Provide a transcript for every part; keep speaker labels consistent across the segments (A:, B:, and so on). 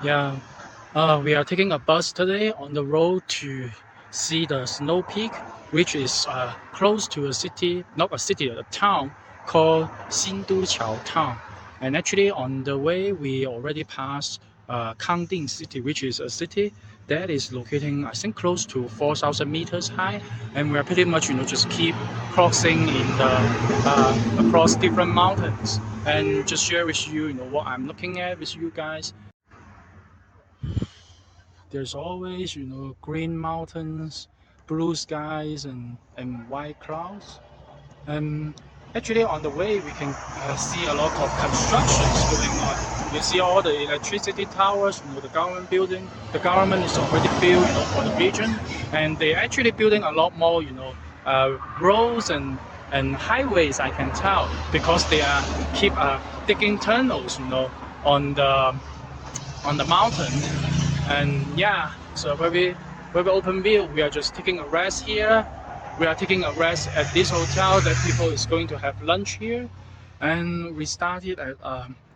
A: Yeah, we are taking a bus today on the road to see the snow peak, which is close to a city, not a city, a town called Qiao town. And actually, on the way, we already passed Kangding city, which is a city that is locating, I think, close to 4,000 meters high. And we are pretty much, just keep crossing in the across different mountains and just share with you, what I'm looking at with you guys. There's always, green mountains, blue skies, and white clouds. And actually, on the way, we can see a lot of constructions going on. You see all the electricity towers, the government building. The government is already built, for the region, and they're actually building a lot more, roads and highways. I can tell because they are keep digging tunnels, on the on the mountain. And yeah, so very open view. We are just taking a rest here. We are taking a rest at this hotel that people is going to have lunch here. And we started at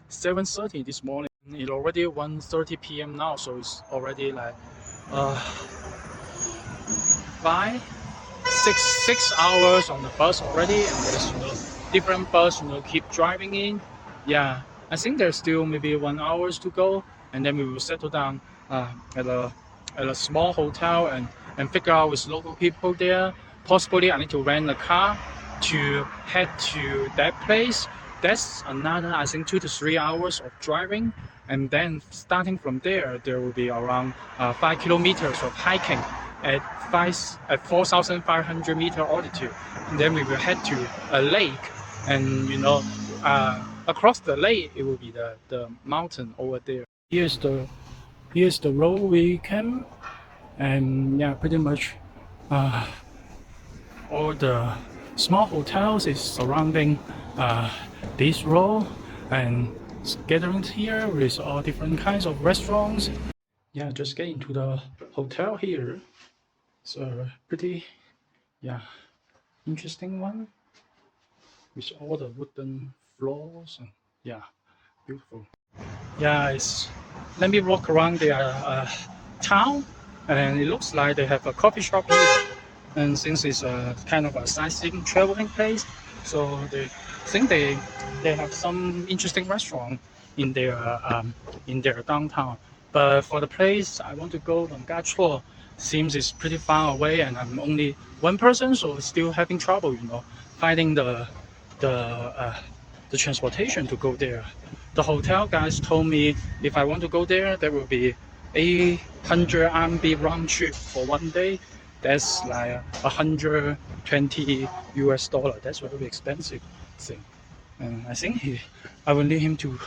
A: 7:30 this morning. It's already 1:30 p.m. now, so it's already like uh, 6 hours on the bus already, and there's different bus keep driving in. Yeah, I think there's still maybe 1 hours to go, and then we will settle down uh, at a at a small hotel and figure out with local people there. Possibly I need to rent a car to head to that place. That's another, I think, 2 to 3 hours of driving, and then starting from there, there will be around 5 kilometers of hiking at 4,500 meter altitude. And then we will head to a lake, and across the lake it will be the mountain over there. Here's the road we came, and yeah, pretty much uh, all the small hotels is surrounding this road, and gathering here with all different kinds of restaurants. Yeah, just get into the hotel here. It's a pretty, yeah, interesting one with all the wooden floors and yeah, beautiful. Yeah, it's let me walk around the town, and it looks like they have a coffee shop here. And since it's a kind of a sightseeing traveling place, so they think they have some interesting restaurant in their downtown. But for the place I want to go, qiao, seems it's pretty far away, and I'm only one person, so still having trouble, finding the uh, the transportation to go there. The hotel guys told me if I want to go there, there will be 800 RMB round trip for 1 day. That's like 120 US dollar. That's very expensive thing. And I think I will need him to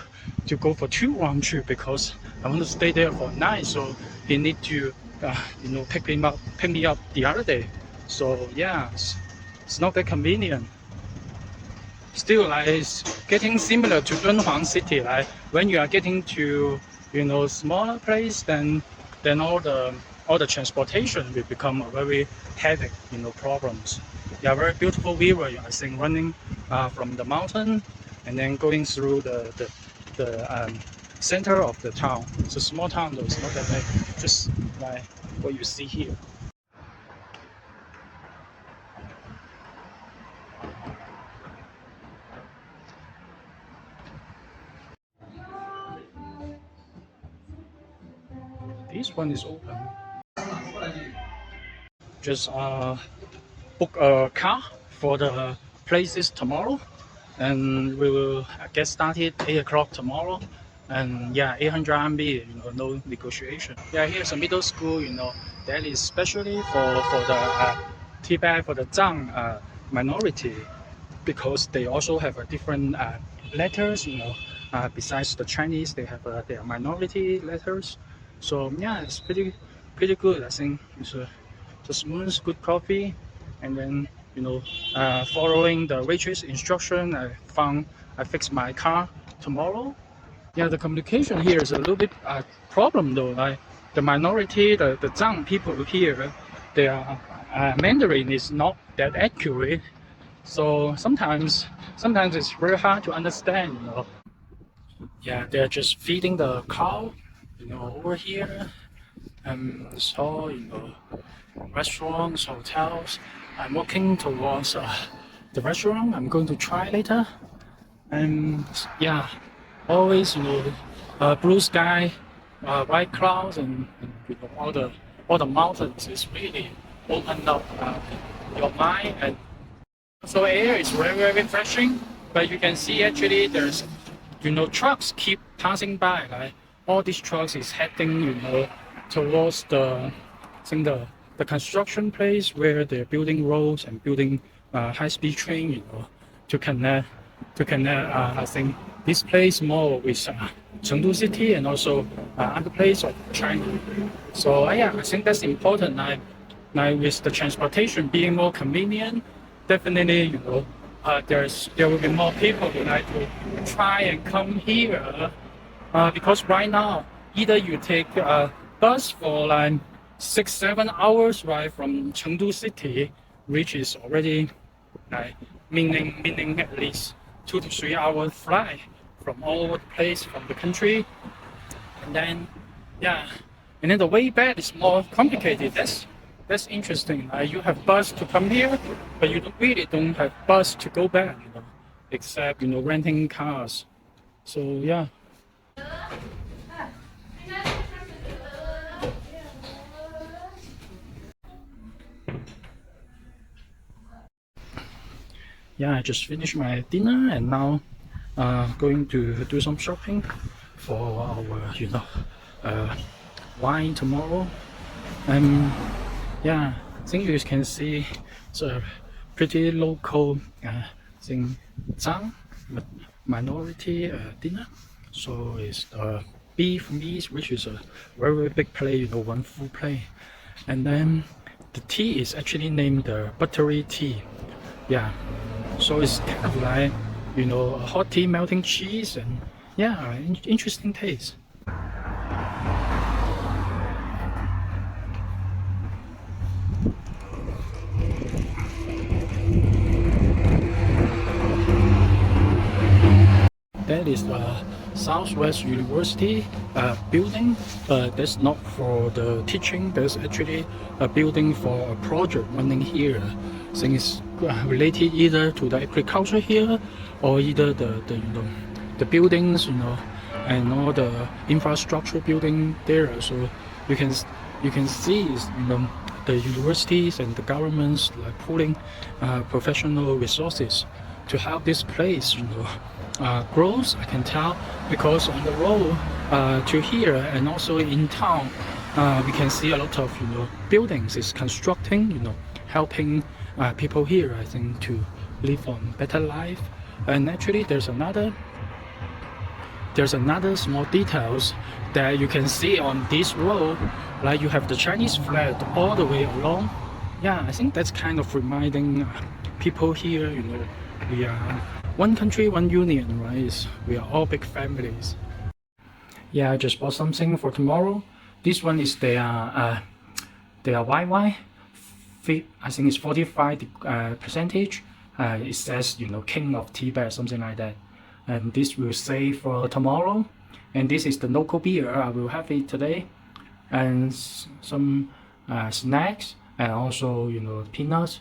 A: go for 2 round trip because I want to stay there for a night. So he need to pick me up the other day. So yeah, it's not that convenient. Still, like, it's getting similar to Dunhuang City. Like when you are getting to smaller place, then all the transportation will become a very heavy problems. Yeah, very beautiful river. I think running from the mountain and then going through the center of the town. It's a small town though. It's not that big. Just like what you see here. This one is open. Just book a car for the places tomorrow, and we will get started 8 o'clock tomorrow. And yeah, 800 RMB, no negotiation. Yeah, here's a middle school, that is specially for the Tibet, for the Zhang minority, because they also have a different letters, besides the Chinese, they have their minority letters. So yeah, it's pretty good. I think it's a smooth, good coffee, and then following the waitress instruction, I fixed my car tomorrow. Yeah, the communication here is a little bit problem though. Like the minority, the Zhang people here, their Mandarin is not that accurate. So sometimes it's very hard to understand. Yeah, they're just feeding the cow over here, so restaurants, hotels. I'm walking towards the restaurant I'm going to try later. And yeah, always blue sky, white clouds, and all the mountains is really open up your mind. And so air is very very refreshing. But you can see actually there's trucks keep passing by. Like all these trucks is heading towards I think the construction place where they're building roads and building high-speed train. To connect I think this place more with Chengdu city and also other place of China. So yeah, I think that's important. Like with the transportation being more convenient, definitely there will be more people who like to try and come here. Because right now either you take a bus for like 6-7 hours right from Chengdu city, which is already like meaning at least 2 to 3 hour flight from all over the place from the country. And then yeah, and then the way back is more complicated. That's interesting. You have bus to come here, but you don't have bus to go back, except renting cars. So yeah. Yeah, I just finished my dinner and now going to do some shopping for our wine tomorrow. Yeah, I think you can see it's a pretty local thing, Zhang minority dinner. So it's beef meat, which is a very, very big plate, one full plate. And then the tea is actually named the buttery tea. Yeah, so it's kind of like hot tea melting cheese, and yeah, interesting taste. That is the Southwest University building, but that's not for the teaching. There's actually a building for a project running here. I think it's related either to the agriculture here, or either the buildings, and all the infrastructure building there. So you can see the universities and the governments like pulling professional resources to help this place grows. I can tell because on the road to here and also in town we can see a lot of buildings is constructing, helping people here, I think, to live on better life. And actually there's another small details that you can see on this road, like you have the Chinese flag all the way along. Yeah, I think that's kind of reminding people here, we are one country, one union, right? We are all big families. Yeah, I just bought something for tomorrow. This one is their YY. I think it's 45 percentage. It says King of Tibet, something like that. And this will say for tomorrow. And this is the local beer. I will have it today. And some snacks and also peanuts.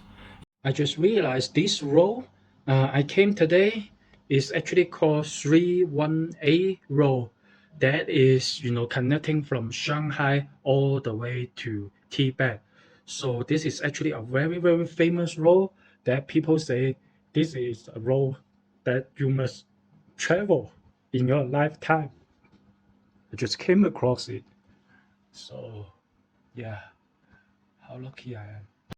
A: I just realized this road I came today is actually called 31A road. That is connecting from Shanghai all the way to Tibet. So this is actually a very very famous road that people say this is a road that you must travel in your lifetime. I just came across it. So yeah, how lucky I am.